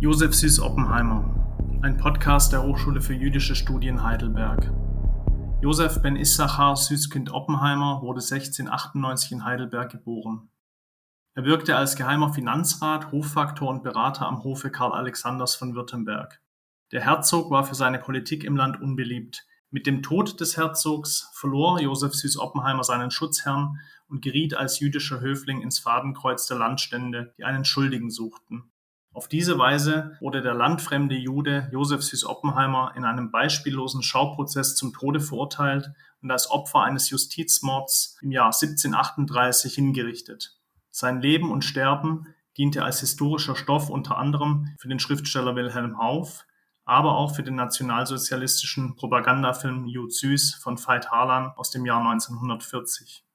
Joseph Süß Oppenheimer, ein Podcast der Hochschule für jüdische Studien Heidelberg. Joseph ben Issachar Süßkind Oppenheimer wurde 1698 in Heidelberg geboren. Er wirkte als geheimer Finanzrat, Hoffaktor und Berater am Hofe Karl Alexanders von Württemberg. Der Herzog war für seine Politik im Land unbeliebt. Mit dem Tod des Herzogs verlor Joseph Süß Oppenheimer seinen Schutzherrn und geriet als jüdischer Höfling ins Fadenkreuz der Landstände, die einen Schuldigen suchten. Auf diese Weise wurde der landfremde Jude Joseph Süß Oppenheimer in einem beispiellosen Schauprozess zum Tode verurteilt und als Opfer eines Justizmords im Jahr 1738 hingerichtet. Sein Leben und Sterben diente als historischer Stoff unter anderem für den Schriftsteller Wilhelm Hauff, aber auch für den nationalsozialistischen Propagandafilm Jud Süß von Veit Harlan aus dem Jahr 1940.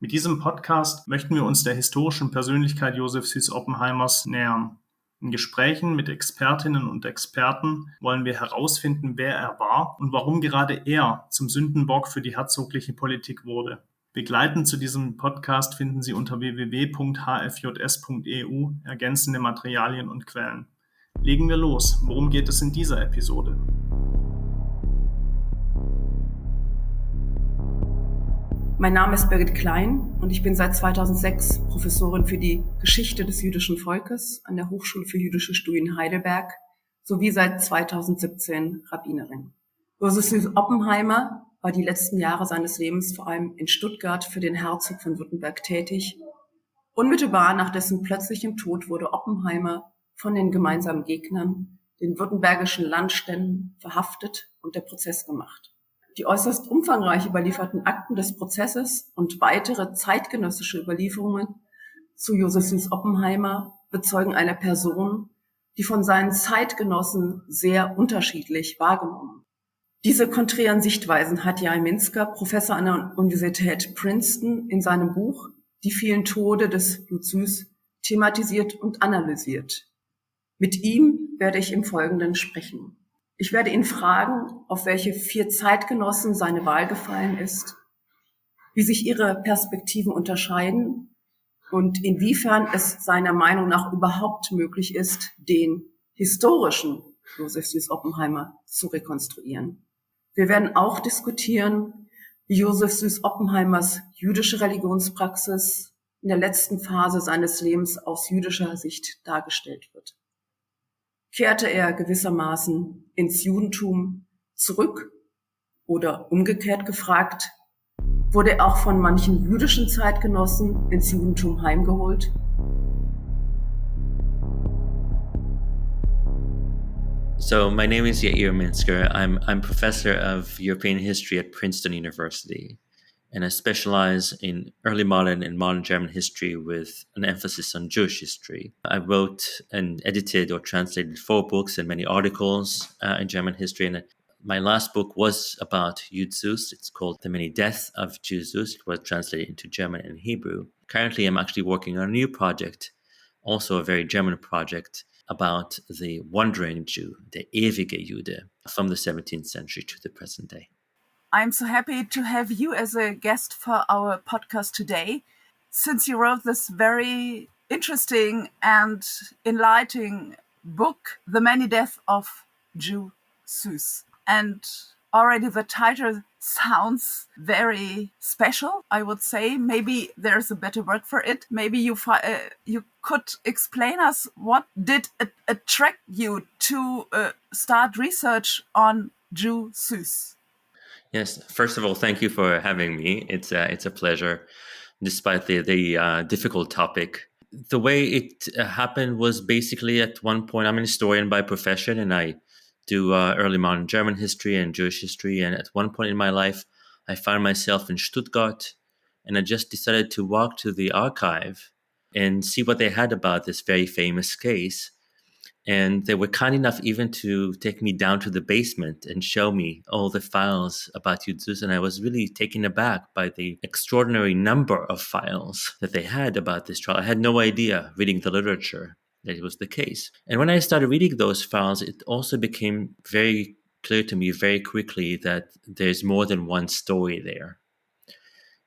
Mit diesem Podcast möchten wir uns der historischen Persönlichkeit Joseph Süß Oppenheimers nähern. In Gesprächen mit Expertinnen und Experten wollen wir herausfinden, wer er war und warum gerade er zum Sündenbock für die herzogliche Politik wurde. Begleitend zu diesem Podcast finden Sie unter www.hfjs.eu ergänzende Materialien und Quellen. Legen wir los. Worum geht es in dieser Episode? Mein Name ist Birgit Klein und ich bin seit 2006 Professorin für die Geschichte des jüdischen Volkes an der Hochschule für jüdische Studien Heidelberg sowie seit 2017 Rabbinerin. Joseph Süß Oppenheimer war die letzten Jahre seines Lebens vor allem in Stuttgart für den Herzog von Württemberg tätig. Unmittelbar nach dessen plötzlichem Tod wurde Oppenheimer von den gemeinsamen Gegnern, den württembergischen Landständen, verhaftet und der Prozess gemacht. Die äußerst umfangreich überlieferten Akten des Prozesses und weitere zeitgenössische Überlieferungen zu Joseph Süß Oppenheimer bezeugen eine Person, die von seinen Zeitgenossen sehr unterschiedlich wahrgenommen. Diese konträren Sichtweisen hat Yair Mintzker, Professor an der Universität Princeton, in seinem Buch Die vielen Tode des Joseph Süß thematisiert und analysiert. Mit ihm werde ich im Folgenden sprechen. Ich werde ihn fragen, auf welche 4 Zeitgenossen seine Wahl gefallen ist, wie sich ihre Perspektiven unterscheiden und inwiefern es seiner Meinung nach überhaupt möglich ist, den historischen Joseph Süß Oppenheimer zu rekonstruieren. Wir werden auch diskutieren, wie Joseph Süß Oppenheimers jüdische Religionspraxis in der letzten Phase seines Lebens aus jüdischer Sicht dargestellt wird. Kehrte er gewissermaßen ins Judentum zurück oder umgekehrt gefragt, wurde er auch von manchen jüdischen Zeitgenossen ins Judentum heimgeholt? So my name is Yair Mintzker. I'm professor of European history at Princeton University, and I specialize in early modern and modern German history with an emphasis on Jewish history. I wrote and edited or translated 4 books and many articles in German history, and my last book was about Jud Süß. It's called The Many Deaths of Jud Süß. It was translated into German and Hebrew. Currently, I'm actually working on a new project, also a very German project, about the wandering Jew, the ewige Jude, from the 17th century to the present day. I'm so happy to have you as a guest for our podcast today, since you wrote this very interesting and enlightening book, The Many Deaths of Jud Süß. And already the title sounds very special, I would say. Maybe there's a better word for it. Maybe you could explain us what did attract you to start research on Jud Süß. Yes, first of all, thank you for having me. It's a pleasure, despite the difficult topic. The way it happened was basically at one point, I'm an historian by profession, and I do early modern German history and Jewish history. And at one point in my life, I found myself in Stuttgart, and I just decided to walk to the archive and see what they had about this very famous case. And they were kind enough even to take me down to the basement and show me all the files about Jud Süß. And I was really taken aback by the extraordinary number of files that they had about this trial. I had no idea, reading the literature, that it was the case. And when I started reading those files, it also became very clear to me very quickly that there's more than one story there.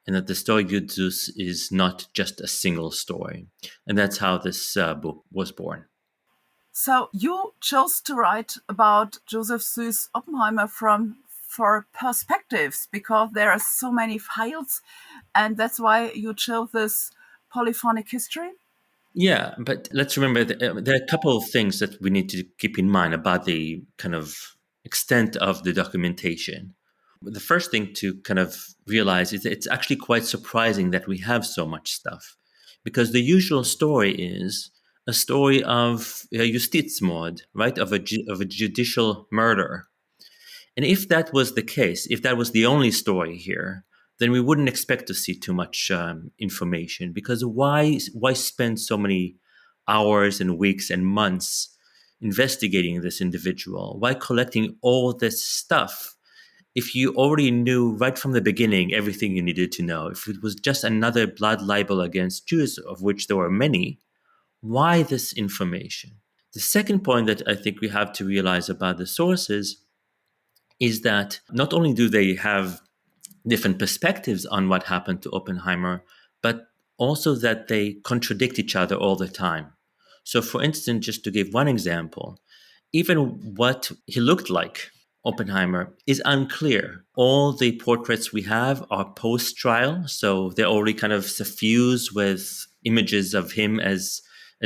And that the story Jud Süß is not just a single story. And that's how this book was born. So you chose to write about Joseph Süß Oppenheimer for perspectives, because there are so many files, and that's why you chose this polyphonic history? Yeah, but let's remember there are a couple of things that we need to keep in mind about the kind of extent of the documentation. The first thing to kind of realize is that it's actually quite surprising that we have so much stuff, because the usual story is a story of Justizmord, right, of a judicial murder. And if that was the case, if that was the only story here, then we wouldn't expect to see too much information, because why spend so many hours and weeks and months investigating this individual? Why collecting all this stuff if you already knew right from the beginning everything you needed to know? If it was just another blood libel against Jews, of which there were many, why this information? The second point that I think we have to realize about the sources is that not only do they have different perspectives on what happened to Oppenheimer, but also that they contradict each other all the time. So, for instance, just to give one example, even what he looked like, Oppenheimer, is unclear. All the portraits we have are post-trial, so they're already kind of suffused with images of him as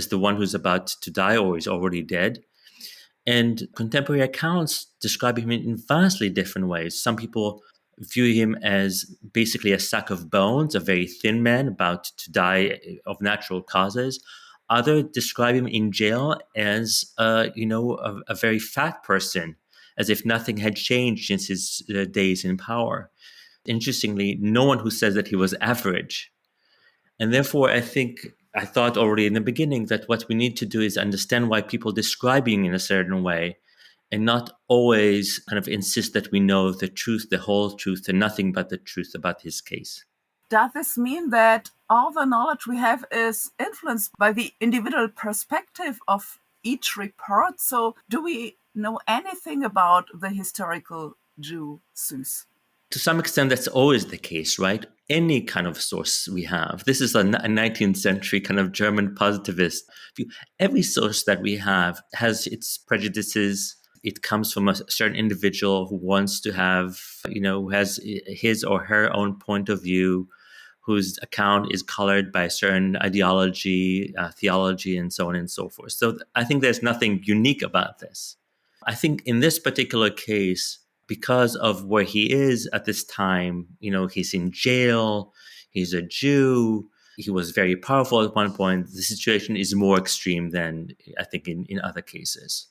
the one who's about to die or is already dead. And contemporary accounts describe him in vastly different ways. Some people view him as basically a sack of bones, a very thin man about to die of natural causes. Others describe him in jail as, a very fat person, as if nothing had changed since his days in power. Interestingly, no one who says that he was average. And therefore, I thought already in the beginning that what we need to do is understand why people describe him in a certain way, and not always kind of insist that we know the truth, the whole truth, and nothing but the truth about his case. Does this mean that all the knowledge we have is influenced by the individual perspective of each report? So do we know anything about the historical Jew Süß? To some extent, that's always the case, right? Any kind of source we have. This is a 19th century kind of German positivist view. Every source that we have has its prejudices. It comes from a certain individual who wants to have, who has his or her own point of view, whose account is colored by a certain ideology, theology, and so on and so forth. So I think there's nothing unique about this. I think in this particular case, because of where he is at this time, he's in jail, he's a Jew, he was very powerful at one point. The situation is more extreme than I think in other cases.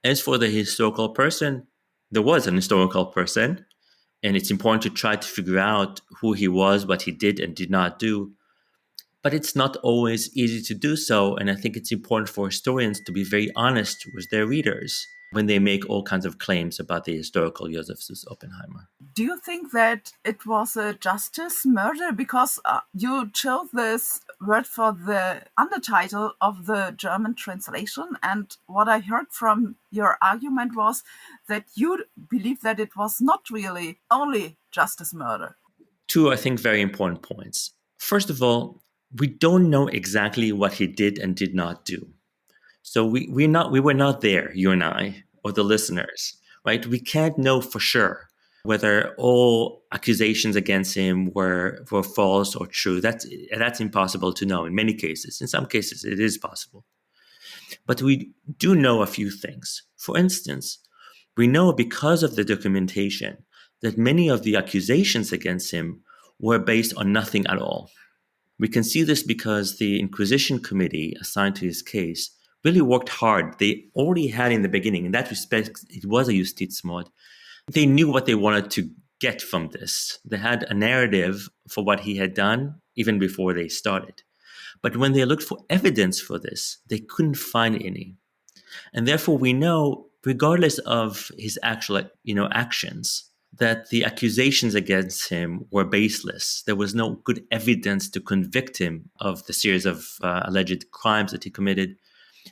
As for the historical person, there was an historical person, and it's important to try to figure out who he was, what he did and did not do. But it's not always easy to do so, and I think it's important for historians to be very honest with their readers when they make all kinds of claims about the historical Joseph Süß Oppenheimer. Do you think that it was a justice murder? Because you chose this word for the undertitle of the German translation, and what I heard from your argument was that you believe that it was not really only justice murder. Two, I think, very important points. First of all, we don't know exactly what he did and did not do. So we were not there, you and I, or the listeners, right? We can't know for sure whether all accusations against him were false or true. That's impossible to know in many cases. In some cases, it is possible. But we do know a few things. For instance, we know because of the documentation that many of the accusations against him were based on nothing at all. We can see this because the Inquisition committee assigned to his case really worked hard. They already had in the beginning, in that respect, it was a Justizmord. They knew what they wanted to get from this. They had a narrative for what he had done even before they started. But when they looked for evidence for this, they couldn't find any. And therefore, we know, regardless of his actual, actions, that the accusations against him were baseless. There was no good evidence to convict him of the series of alleged crimes that he committed.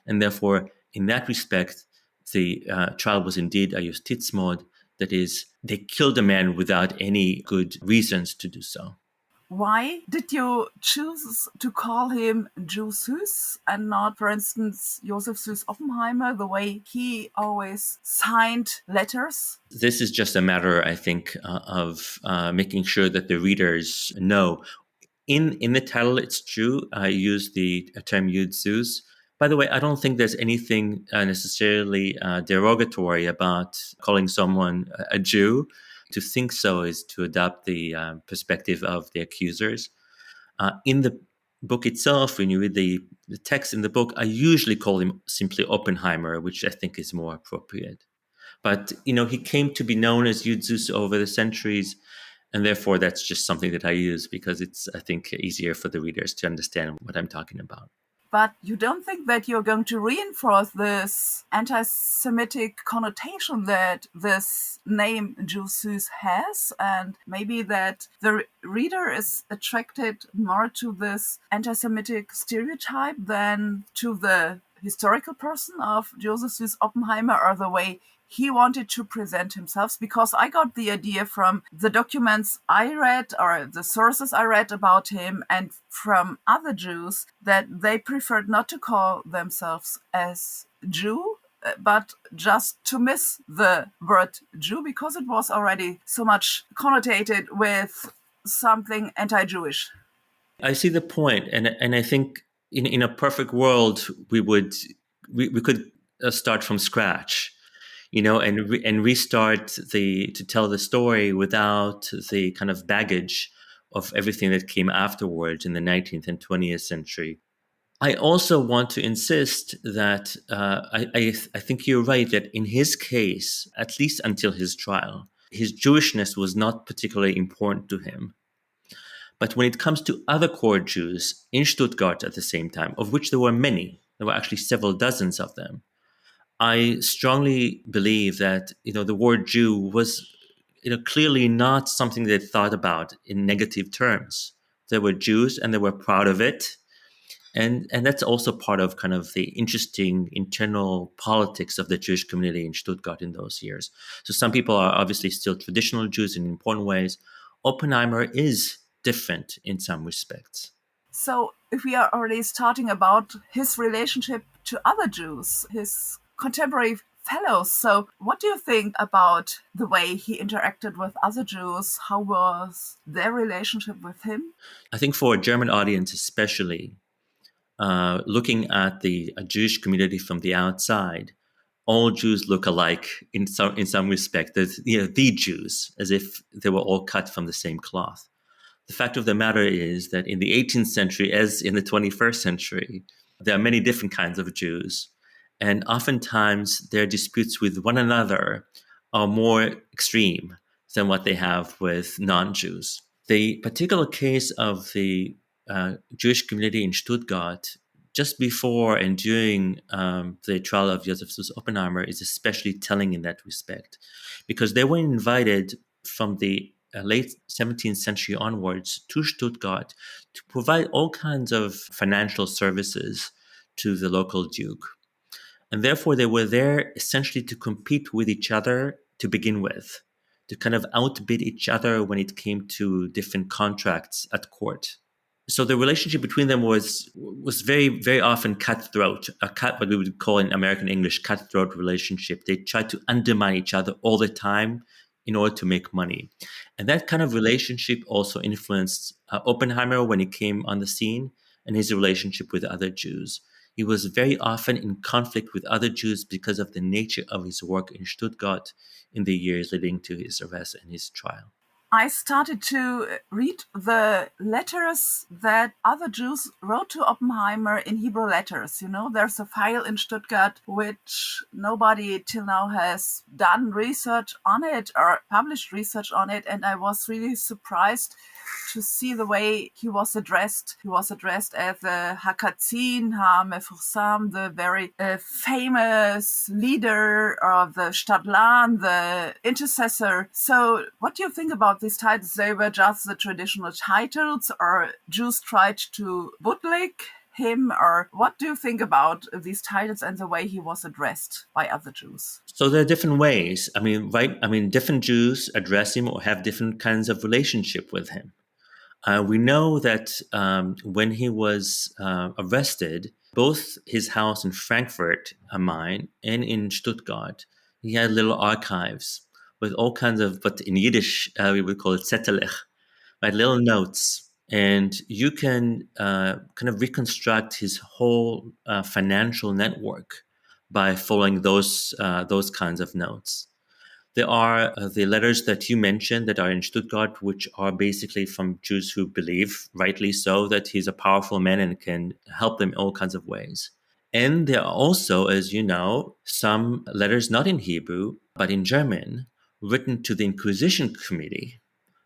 And therefore, in that respect, the trial was indeed a Justizmord. That is, they killed a man without any good reasons to do so. why did you choose to call him Süß and not, for instance, Joseph Süß Oppenheimer, the way he always signed letters? This is just a matter, I think, of making sure that the readers know. In the title, it's true, I use the term Jud Süß. By the way, I don't think there's anything necessarily derogatory about calling someone a Jew. To think so is to adopt the perspective of the accusers. In the book itself, when you read the text in the book, I usually call him simply Oppenheimer, which I think is more appropriate. But, he came to be known as Jud Süß over the centuries, and therefore that's just something that I use because it's, I think, easier for the readers to understand what I'm talking about. But you don't think that you're going to reinforce this anti-Semitic connotation that this name Jud Süß has, and maybe that the reader is attracted more to this anti-Semitic stereotype than to the historical person of Joseph Süß Oppenheimer, or the way he wanted to present himself? Because I got the idea from the documents I read, or the sources I read about him, and from other Jews, that they preferred not to call themselves as Jew, but just to miss the word Jew, because it was already so much connotated with something anti-Jewish. I see the point, and I think in a perfect world we could start from scratch, and restart to tell the story without the kind of baggage of everything that came afterwards in the 19th and 20th century. I also want to insist that I think you're right that in his case, at least until his trial, his Jewishness was not particularly important to him. But when it comes to other court Jews in Stuttgart at the same time, of which there were many, there were actually several dozens of them, I strongly believe that, the word Jew was, clearly not something they thought about in negative terms. They were Jews and they were proud of it. And that's also part of kind of the interesting internal politics of the Jewish community in Stuttgart in those years. So some people are obviously still traditional Jews in important ways. Oppenheimer is different in some respects. So if we are already starting about his relationship to other Jews, his contemporary fellows, so what do you think about the way he interacted with other Jews? How was their relationship with him? I think for a German audience especially, looking at the Jewish community from the outside, all Jews look alike in some respect. The Jews, as if they were all cut from the same cloth. The fact of the matter is that in the 18th century, as in the 21st century, there are many different kinds of Jews. And oftentimes their disputes with one another are more extreme than what they have with non-Jews. The particular case of the Jewish community in Stuttgart just before and during the trial of Joseph Süß Oppenheimer is especially telling in that respect, because they were invited from the late 17th century onwards to Stuttgart to provide all kinds of financial services to the local duke. And therefore, they were there essentially to compete with each other to begin with, to kind of outbid each other when it came to different contracts at court. So the relationship between them was very, very often cutthroat, what we would call in American English, cutthroat relationship. They tried to undermine each other all the time in order to make money. And that kind of relationship also influenced Oppenheimer when he came on the scene and his relationship with other Jews. He was very often in conflict with other Jews because of the nature of his work in Stuttgart in the years leading to his arrest and his trial. I started to read the letters that other Jews wrote to Oppenheimer in Hebrew letters. There's a file in Stuttgart which nobody till now has done research on it or published research on it. And I was really surprised to see the way he was addressed. He was addressed as the Hakatzin, HaMefursam, the very famous leader of the Stadtlan, the intercessor. So what do you think about these titles? They were just the traditional titles, or Jews tried to bootleg him, or what do you think about these titles and the way he was addressed by other Jews? So there are different ways. Different Jews address him or have different kinds of relationship with him. We know that when he was arrested, both his house in Frankfurt am Main and in Stuttgart, he had little archives with all kinds of, but in Yiddish, we would call it zettelech, right, little notes. And you can kind of reconstruct his whole financial network by following those kinds of notes. There are the letters that you mentioned that are in Stuttgart, which are basically from Jews who believe, rightly so, that he's a powerful man and can help them in all kinds of ways. And there are also, as you know, some letters not in Hebrew, but in German, written to the Inquisition Committee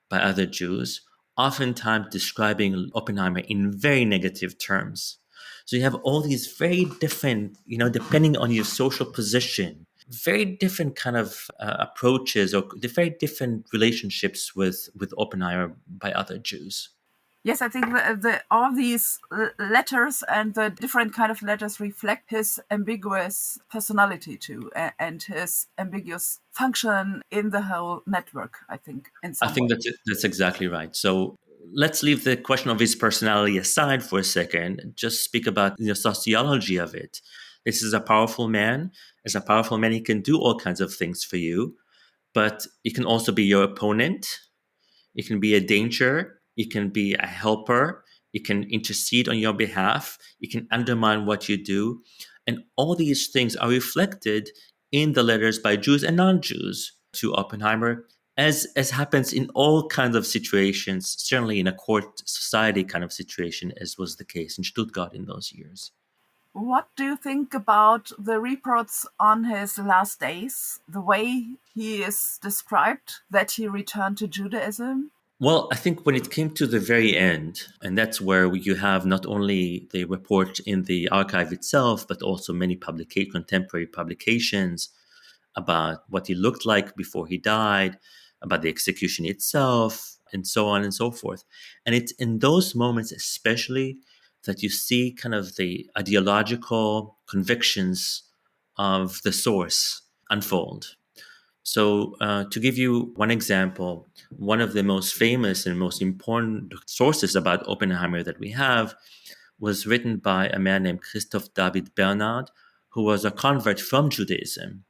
by other Jews, oftentimes describing Oppenheimer in very negative terms. So you have all these very different, depending on your social position, very different kind of approaches or the very different relationships with Oppenheimer by other Jews. Yes, I think all these letters and the different kind of letters reflect his ambiguous personality too, and his ambiguous function in the whole network, I think. I think that's exactly right. So let's leave the question of his personality aside for a second. Just speak about the sociology of it. This is a powerful man. As a powerful man, he can do all kinds of things for you, but he can also be your opponent. He can be a danger. He can be a helper. He can intercede on your behalf. He can undermine what you do. And all these things are reflected in the letters by Jews and non-Jews to Oppenheimer, as happens in all kinds of situations, certainly in a court society kind of situation, as was the case in Stuttgart in those years. What do you think about the reports on his last days, the way he is described, that he returned to Judaism? Well, I think when it came to the very end, and that's where you have not only the report in the archive itself, but also many contemporary publications about what he looked like before he died, about the execution itself, and so on and so forth. And it's in those moments especially that you see kind of the ideological convictions of the source unfold. So to give you one example, one of the most famous and most important sources about Oppenheimer that we have was written by a man named Christoph David Bernhard, who was a convert from Judaism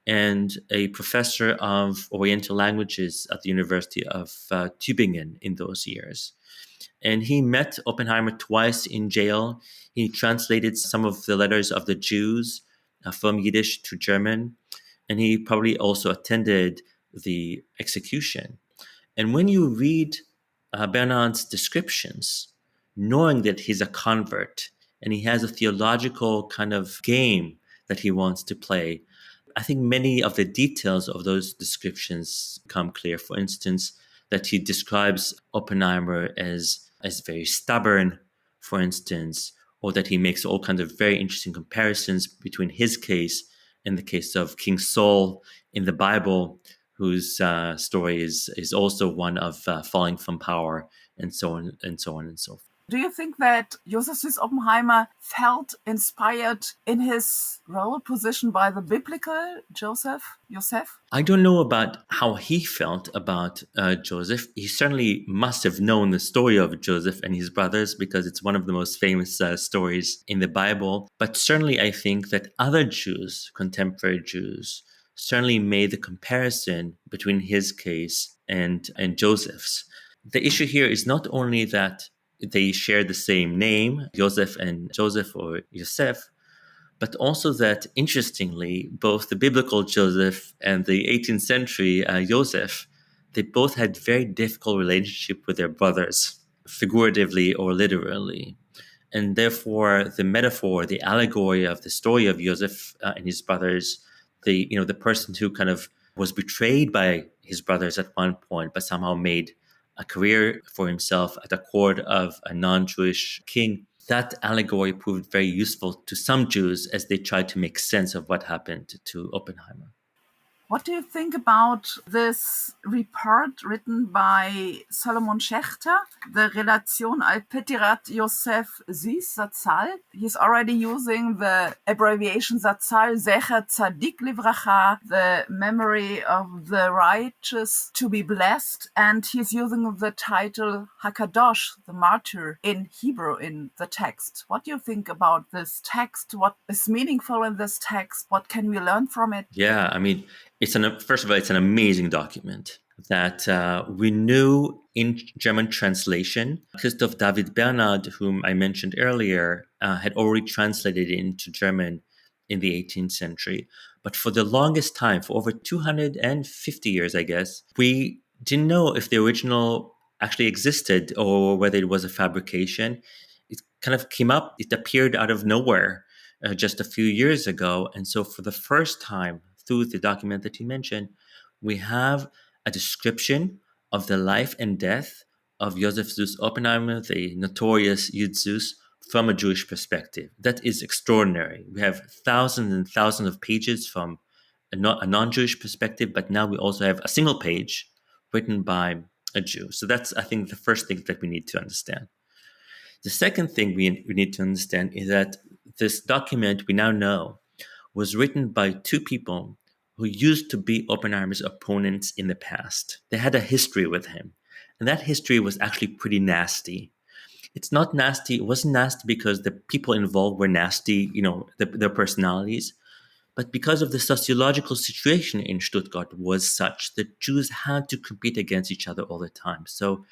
and a professor of Oriental languages at the University of Tübingen in those years. And he met Oppenheimer twice in jail. He translated some of the letters of the Jews from Yiddish to German. And he probably also attended the execution. And when you read Bernard's descriptions, knowing that he's a convert and he has a theological kind of game that he wants to play, I think many of the details of those descriptions come clear. For instance, that he describes Oppenheimer as very stubborn, for instance, or that he makes all kinds of very interesting comparisons between his case and the case of King Saul in the Bible, whose story is also one of falling from power, and so on and so on and so forth. Do you think that Joseph Süß Oppenheimer felt inspired in his role position by the biblical Joseph? I don't know about how he felt about Joseph. He certainly must have known the story of Joseph and his brothers because it's one of the most famous stories in the Bible. But certainly I think that other Jews, contemporary Jews, certainly made the comparison between his case and Joseph's. The issue here is not only that they share the same name, Joseph and Joseph or Yosef, but also that, interestingly, both the biblical Joseph and the 18th century Joseph, they both had very difficult relationship with their brothers, figuratively or literally. And therefore, the metaphor, the allegory of the story of Joseph and his brothers, the person who kind of was betrayed by his brothers at one point, but somehow made a career for himself at the court of a non-Jewish king, that allegory proved very useful to some Jews as they tried to make sense of what happened to Oppenheimer. What do you think about this report written by Solomon Schechter, the Rezeption Joseph Süß Oppenheimers? He's already using the abbreviation Zatzal, Zecher Tzadik Livracha, the memory of the righteous to be blessed, and he's using the title Hakadosh, the martyr, in Hebrew in the text. What do you think about this text? What is meaningful in this text? What can we learn from it? Yeah, I mean, first of all, it's an amazing document that we knew in German translation. Christoph David Bernhard, whom I mentioned earlier, had already translated it into German in the 18th century. But for the longest time, for over 250 years, I guess, we didn't know if the original actually existed or whether it was a fabrication. It kind of came up, it appeared out of nowhere just a few years ago. And so for the first time, through the document that you mentioned, we have a description of the life and death of Joseph Süß Oppenheimer, the notorious Yud Süß, from a Jewish perspective. That is extraordinary. We have thousands and thousands of pages from a non-Jewish perspective, but now we also have a single page written by a Jew. So that's, I think, the first thing that we need to understand. The second thing we need to understand is that this document, we now know, was written by two people who used to be Oppenheimer's opponents in the past. They had a history with him, and that history was actually pretty nasty. It's not nasty. It wasn't nasty because the people involved were nasty, their personalities, but because of the sociological situation in Stuttgart was such that Jews had to compete against each other all the time. So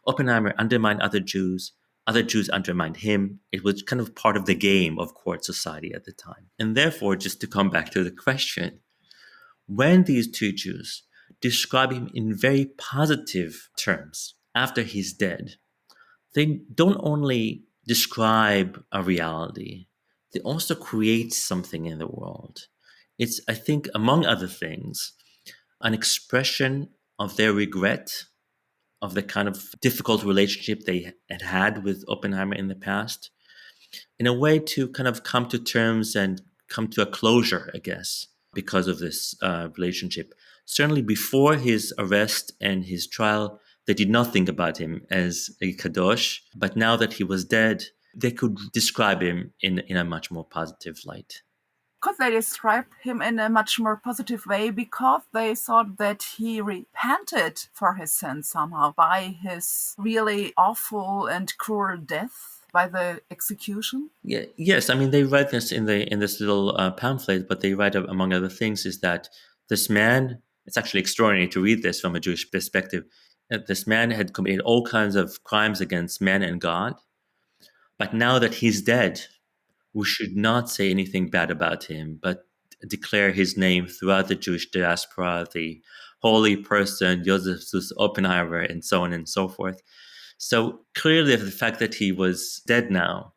Oppenheimer undermined other Jews undermined him. It was kind of part of the game of court society at the time. And therefore, just to come back to the question, when these two Jews describe him in very positive terms after he's dead, they don't only describe a reality, they also create something in the world. It's, I think, among other things, an expression of their regret of the kind of difficult relationship they had with Oppenheimer in the past, in a way to kind of come to terms and come to a closure, I guess, because of this relationship. Certainly before his arrest and his trial, they did not think about him as a kadosh, but now that he was dead, they could describe him in a much more positive light. Could they describe him in a much more positive way because they thought that he repented for his sins somehow by his really awful and cruel death, by the execution? Yeah, yes, I mean, they write this in this little pamphlet, but they write, among other things, is that this man, it's actually extraordinary to read this from a Jewish perspective, that this man had committed all kinds of crimes against man and God, but now that he's dead, we should not say anything bad about him, but declare his name throughout the Jewish diaspora, the holy person, Joseph Süß Oppenheimer, and so on and so forth. So clearly the fact that he was dead now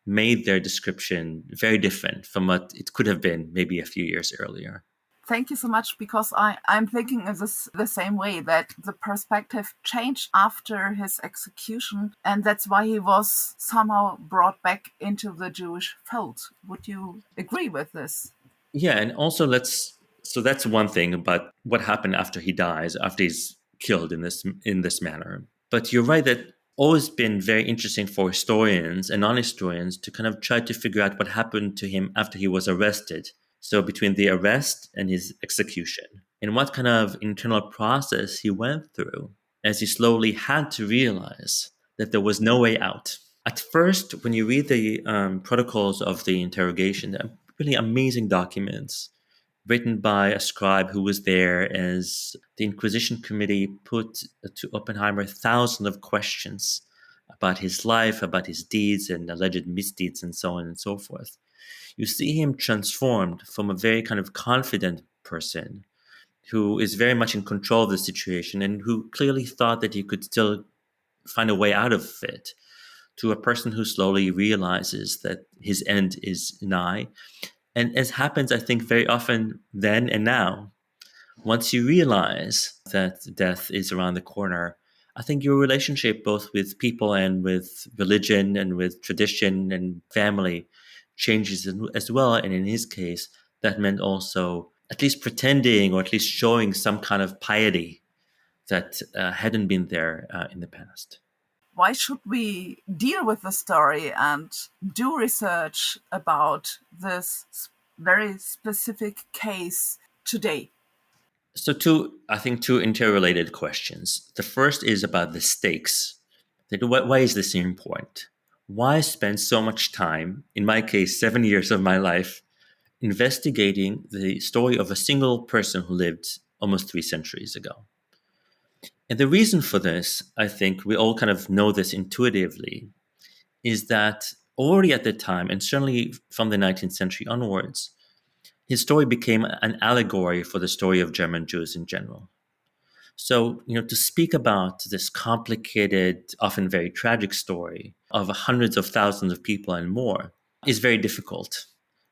made their description very different from what it could have been maybe a few years earlier. Thank you so much, because I'm thinking of this the same way, that the perspective changed after his execution, and that's why he was somehow brought back into the Jewish fold. Would you agree with this? Yeah, and also so that's one thing about what happened after he dies, after he's killed in this manner. But you're right that always been very interesting for historians and non-historians to kind of try to figure out what happened to him after he was arrested. So between the arrest and his execution, and what kind of internal process he went through as he slowly had to realize that there was no way out. At first, when you read the protocols of the interrogation, they're really amazing documents written by a scribe who was there as the Inquisition Committee put to Oppenheimer thousands of questions about his life, about his deeds and alleged misdeeds, and so on and so forth. You see him transformed from a very kind of confident person who is very much in control of the situation and who clearly thought that he could still find a way out of it, to a person who slowly realizes that his end is nigh. And as happens, I think, very often then and now, once you realize that death is around the corner, I think your relationship both with people and with religion and with tradition and family changes as well. And in his case, that meant also at least pretending or at least showing some kind of piety that hadn't been there in the past. Why should we deal with the story and do research about this very specific case today? So two interrelated questions. The first is about the stakes. Why is this important? Why spend so much time, in my case, 7 years of my life, investigating the story of a single person who lived almost 3 centuries ago? And the reason for this, I think we all kind of know this intuitively, is that already at the time, and certainly from the 19th century onwards, his story became an allegory for the story of German Jews in general. So, to speak about this complicated, often very tragic story of hundreds of thousands of people and more is very difficult.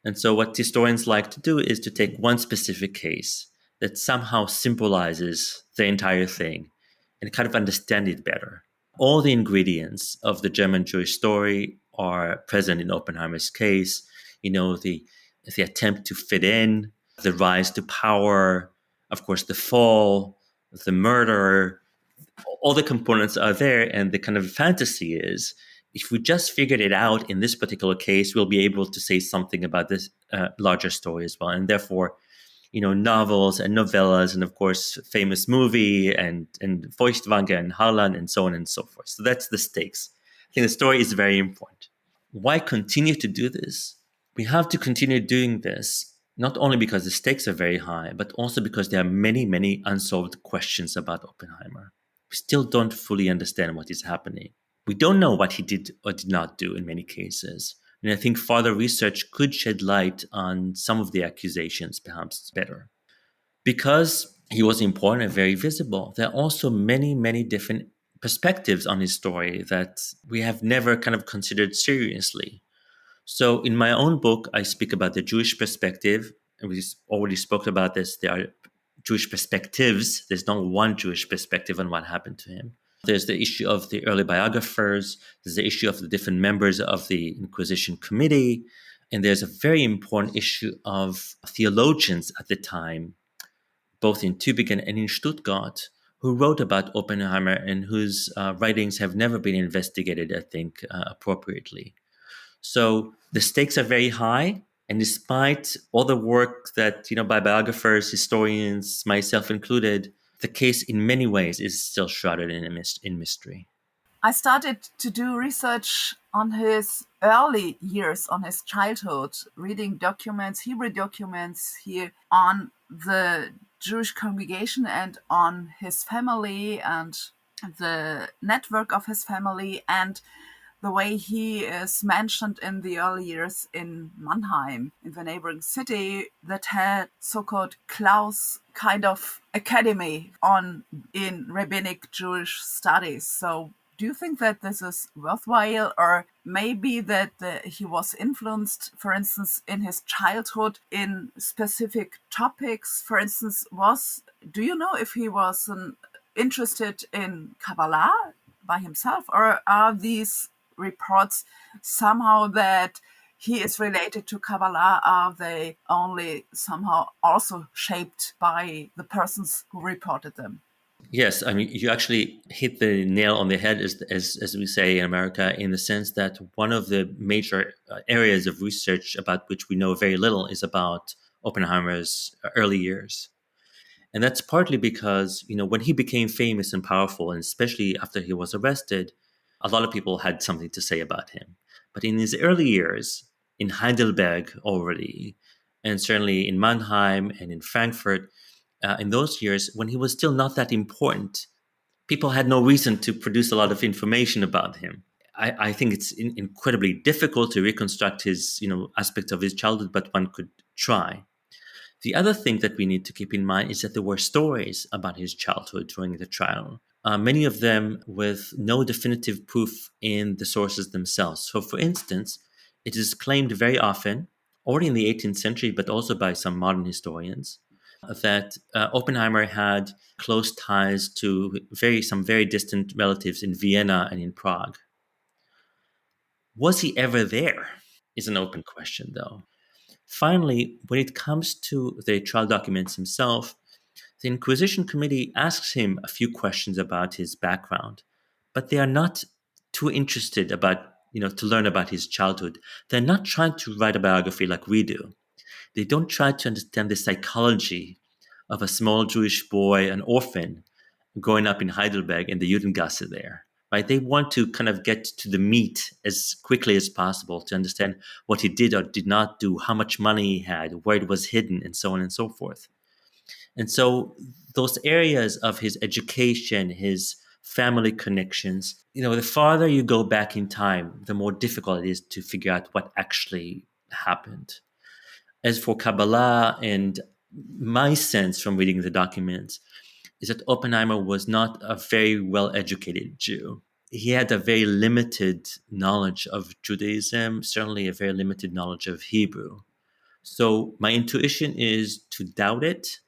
And so what historians like to do is to take one specific case that somehow symbolizes the entire thing and kind of understand it better. All the ingredients of the German Jewish story are present in Oppenheimer's case. The attempt to fit in, the rise to power, of course, the fall, the murder, all the components are there. And the kind of fantasy is, if we just figured it out in this particular case, we'll be able to say something about this larger story as well. And therefore, novels and novellas, and of course, famous movie and Feuchtwanger and Harlan and so on and so forth. So that's the stakes. I think the story is very important. Why continue to do this? We have to continue doing this, not only because the stakes are very high, but also because there are many, many unsolved questions about Oppenheimer. We still don't fully understand what is happening. We don't know what he did or did not do in many cases. And I think further research could shed light on some of the accusations perhaps better. Because he was important and very visible, there are also many, many different perspectives on his story that we have never kind of considered seriously. So in my own book, I speak about the Jewish perspective, and we already spoke about this. There are Jewish perspectives. There's not one Jewish perspective on what happened to him. There's the issue of the early biographers. There's the issue of the different members of the Inquisition Committee. And there's a very important issue of theologians at the time, both in Tübingen and in Stuttgart, who wrote about Oppenheimer and whose writings have never been investigated, I think, appropriately. So the stakes are very high. And despite all the work that, by biographers, historians, myself included, the case in many ways is still shrouded in mystery. I started to do research on his early years, on his childhood, reading documents, Hebrew documents here on the Jewish congregation and on his family and the network of his family and the way he is mentioned in the early years in Mannheim, in the neighboring city that had so-called Klaus kind of academy in rabbinic Jewish studies. So do you think that this is worthwhile, or maybe that he was influenced, for instance, in his childhood in specific topics? For instance, do you know if he was interested in Kabbalah by himself, or are these reports somehow that he is related to Kabbalah? Are they only somehow also shaped by the persons who reported them? Yes, I mean, you actually hit the nail on the head, as we say in America, in the sense that one of the major areas of research about which we know very little is about Oppenheimer's early years. And that's partly because, when he became famous and powerful, and especially after he was arrested, a lot of people had something to say about him. But in his early years, in Heidelberg already, and certainly in Mannheim and in Frankfurt, in those years, when he was still not that important, people had no reason to produce a lot of information about him. I think it's incredibly difficult to reconstruct his, aspects of his childhood, but one could try. The other thing that we need to keep in mind is that there were stories about his childhood during the trial, many of them with no definitive proof in the sources themselves. So, for instance, it is claimed very often, already in the 18th century, but also by some modern historians, that Oppenheimer had close ties to some very distant relatives in Vienna and in Prague. Was he ever there? Is an open question, though. Finally, when it comes to the trial documents himself, the Inquisition Committee asks him a few questions about his background, but they are not too interested to learn about his childhood. They're not trying to write a biography like we do. They don't try to understand the psychology of a small Jewish boy, an orphan, growing up in Heidelberg in the Judengasse there. Right? They want to kind of get to the meat as quickly as possible to understand what he did or did not do, how much money he had, where it was hidden, and so on and so forth. And so those areas of his education, his family connections, the farther you go back in time, the more difficult it is to figure out what actually happened. As for Kabbalah, and my sense from reading the documents is that Oppenheimer was not a very well-educated Jew. He had a very limited knowledge of Judaism, certainly a very limited knowledge of Hebrew. So my intuition is to doubt it,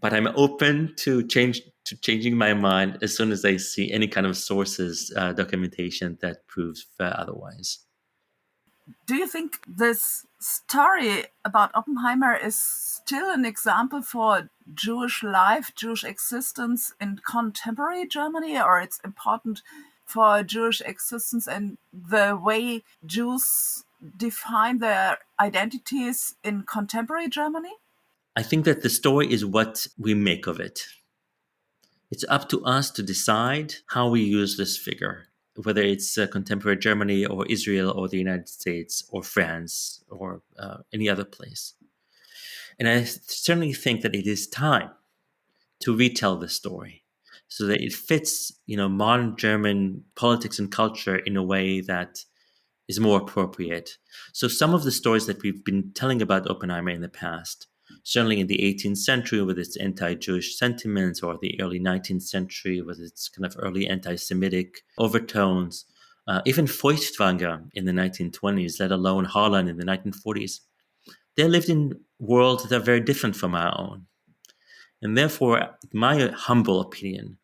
but I'm open to changing my mind as soon as I see any kind of sources, documentation that proves otherwise. Do you think this story about Oppenheimer is still an example for Jewish life, Jewish existence in contemporary Germany, or it's important for Jewish existence and the way Jews define their identities in contemporary Germany? I think that the story is what we make of it. It's up to us to decide how we use this figure, whether it's contemporary Germany or Israel or the United States or France or any other place. And I certainly think that it is time to retell the story so that it fits, modern German politics and culture in a way that is more appropriate. So some of the stories that we've been telling about Oppenheimer in the past, certainly in the 18th century with its anti-Jewish sentiments, or the early 19th century with its kind of early anti-Semitic overtones, even Feuchtwanger in the 1920s, let alone Harlan in the 1940s, they lived in worlds that are very different from our own. And therefore, in my humble opinion,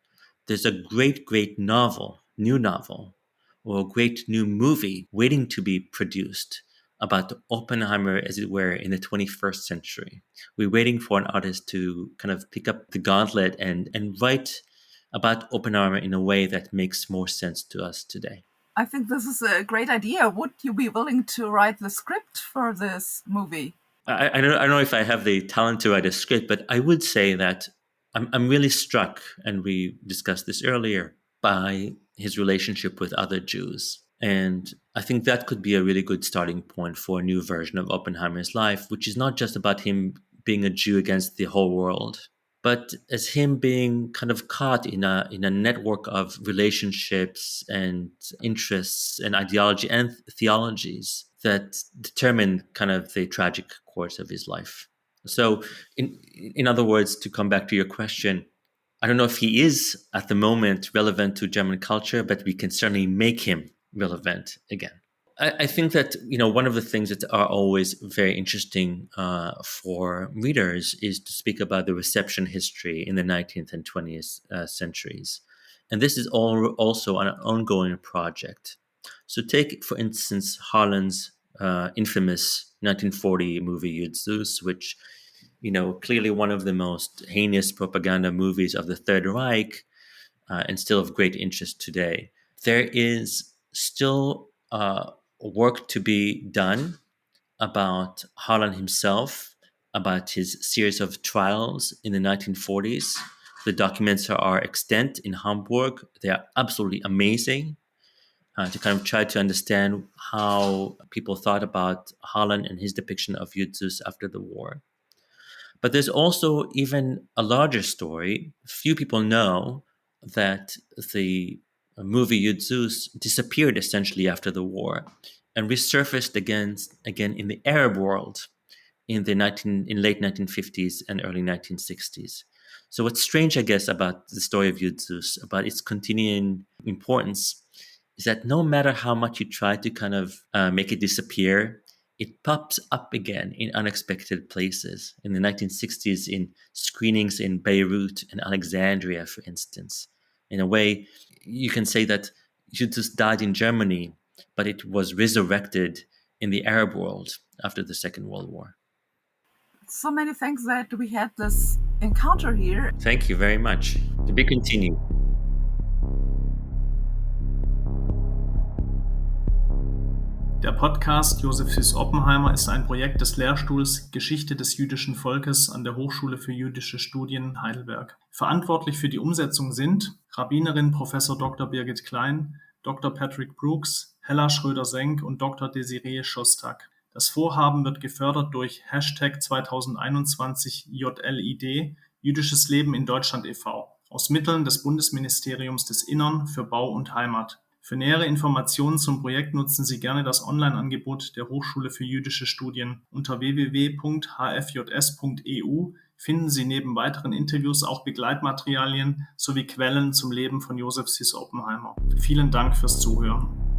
there's a great, great new novel, or a great new movie waiting to be produced about Oppenheimer, as it were, in the 21st century. We're waiting for an artist to kind of pick up the gauntlet and write about Oppenheimer in a way that makes more sense to us today. I think this is a great idea. Would you be willing to write the script for this movie? I don't know if I have the talent to write a script, but I would say that I'm really struck, and we discussed this earlier, by his relationship with other Jews. And I think that could be a really good starting point for a new version of Oppenheimer's life, which is not just about him being a Jew against the whole world, but as him being kind of caught in a network of relationships and interests and ideology and theologies that determine kind of the tragic course of his life. So in other words, to come back to your question, I don't know if he is at the moment relevant to German culture, but we can certainly make him relevant again. I think that, one of the things that are always very interesting for readers is to speak about the reception history in the 19th and 20th centuries. And this is also an ongoing project. So take, for instance, Harlan's infamous 1940 movie Yud Süß, which, clearly one of the most heinous propaganda movies of the Third Reich, and still of great interest today. There is still work to be done about Harlan himself, about his series of trials in the 1940s. The documents are extant in Hamburg. They are absolutely amazing to kind of try to understand how people thought about Harlan and his depiction of Yud Süß after the war. But there's also even a larger story. Few people know that the movie Yud Süß disappeared essentially after the war and resurfaced again in the Arab world in late 1950s and early 1960s. So what's strange, I guess, about the story of Yud Süß, about its continuing importance, is that no matter how much you try to kind of make it disappear, it pops up again in unexpected places. In the 1960s, in screenings in Beirut and Alexandria, for instance. In a way, you can say that Yud Süß died in Germany, but it was resurrected in the Arab world after the Second World War. So many thanks that we had this encounter here. Thank you very much. To be continued. Der Podcast Joseph Süß Oppenheimer ist ein Projekt des Lehrstuhls Geschichte des jüdischen Volkes an der Hochschule für jüdische Studien Heidelberg. Verantwortlich für die Umsetzung sind Rabbinerin Prof. Dr. Birgit Klein, Dr. Patrick Brooks, Hella Schröder-Senk und Dr. Desiree Schostak. Das Vorhaben wird gefördert durch #2021 JLID, Jüdisches Leben in Deutschland e.V., aus Mitteln des Bundesministeriums des Innern für Bau und Heimat. Für nähere Informationen zum Projekt nutzen Sie gerne das Online-Angebot der Hochschule für jüdische Studien. Unter www.hfjs.eu finden Sie neben weiteren Interviews auch Begleitmaterialien sowie Quellen zum Leben von Joseph Süß Oppenheimer. Vielen Dank fürs Zuhören.